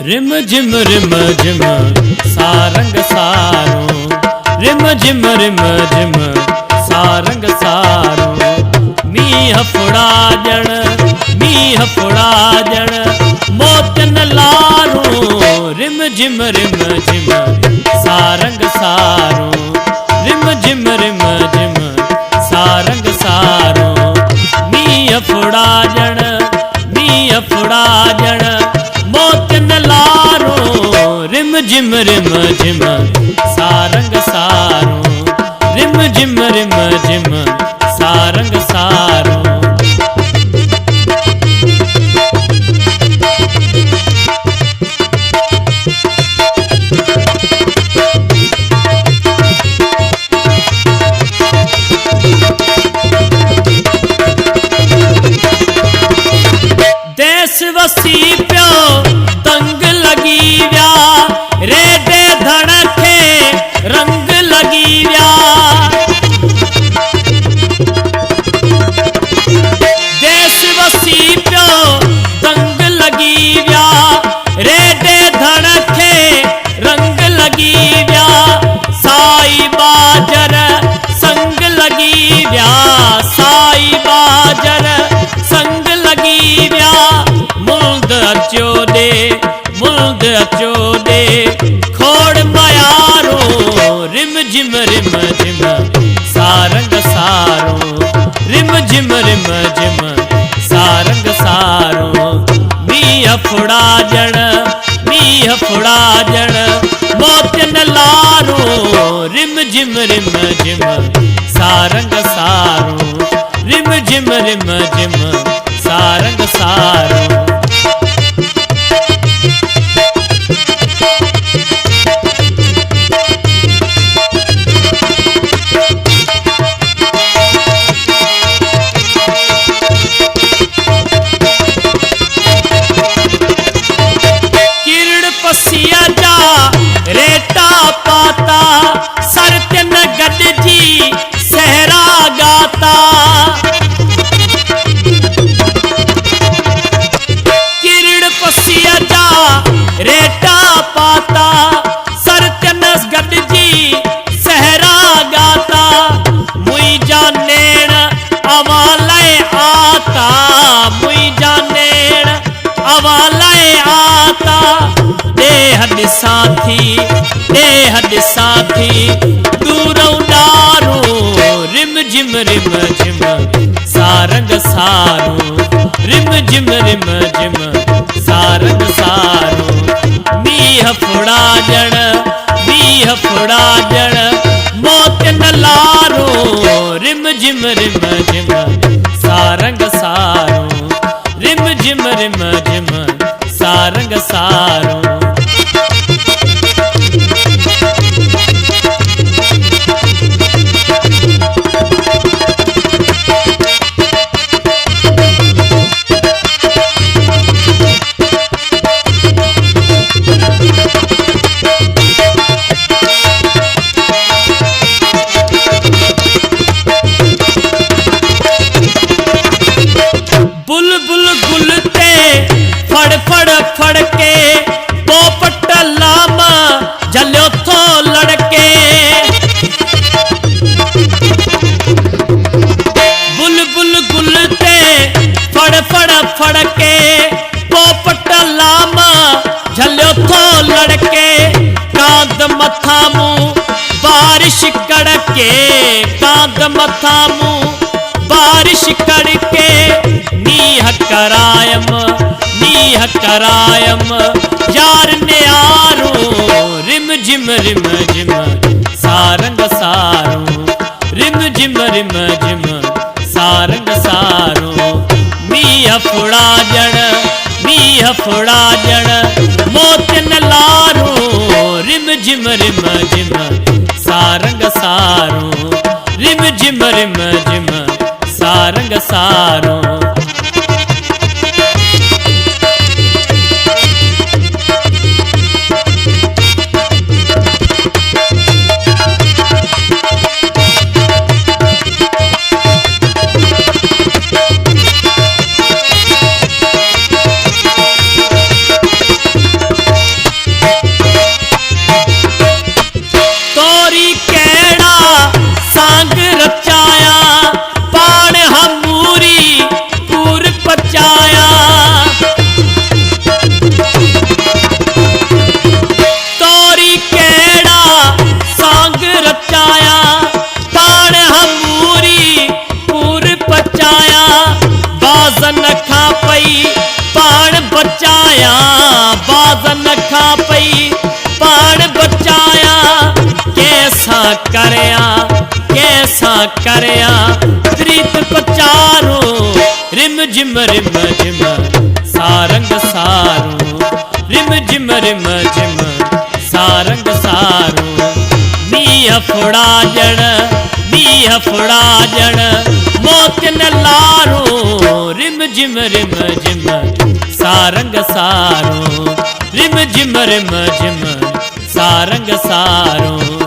Rim झिम सारंग सारो, rim झिम सारंग सारो। मींह फुड़ा जण मोतन लारो, रिम झिम सारंग सारो, रिम झिम सारंग सारो। मींह फुड़ा जण मोतन लारो, रिम झिम सारंग सारो, रिम झिम सारंग सारो। देश वसी प्यो तंग लगी व्या, रेडे धड़के रंग लगी व्या। देश वसी प्यो तंग लगी व्या, रेडे धड़के रंग लगी व्या। साई बाजर संग लगी व्या, साई बाजर संग लगी व्या। मुल्द अचो दे खोड़ मयारो, रिम झिम सारंग सारो, रिम झिम सारंग सारो। मींह फुड़ा जण मोतन लारो, रिम झिम सारंग सारो, रिम झिम सारंग सारो। पसिया जा रेटा पाता, सरतन गड जी सहरा गाता। किरण पसिया जा रेटा पाता, सरतन गड जी सहरा गाता। मुई जानेण अवालय आता, मुई जानेण अवालय आता। देह साथी दूरों डारो, रिम झिम सारंग सारो, रिम झिम सारंग सारो। मींह फुड़ा जण मोतन लारो, रिम झिम सारंग सारो, रिम झिम सारंग सारो। बुलबुल गुलते फड़ के पोपट लामा झल्यो थो लड़के। बुलबुल गुलते फड़ के पोपट लामा झल्यो थो लड़के। कांद मथा मुंह बारिश कड़के, कांद मथा मुंह बारिश कड़के। नीह करायम यार ने आरो, रिम झिम सारंग सारो, रिम झिम सारंग सारो। मींह फुड़ा जण मोतन लारो, रिम झिम सारंग सारो, रिम झिम सारंग सारो। बाज़न खा पई पाण बचाया कैसा करया प्रीत पचारो रिम झिम सारंग सारो रिम झिम सारंग सारो मीह फुड़ाजण मौत न लारो रिम झिम सारंग सारो रिम झिम सारंग सारो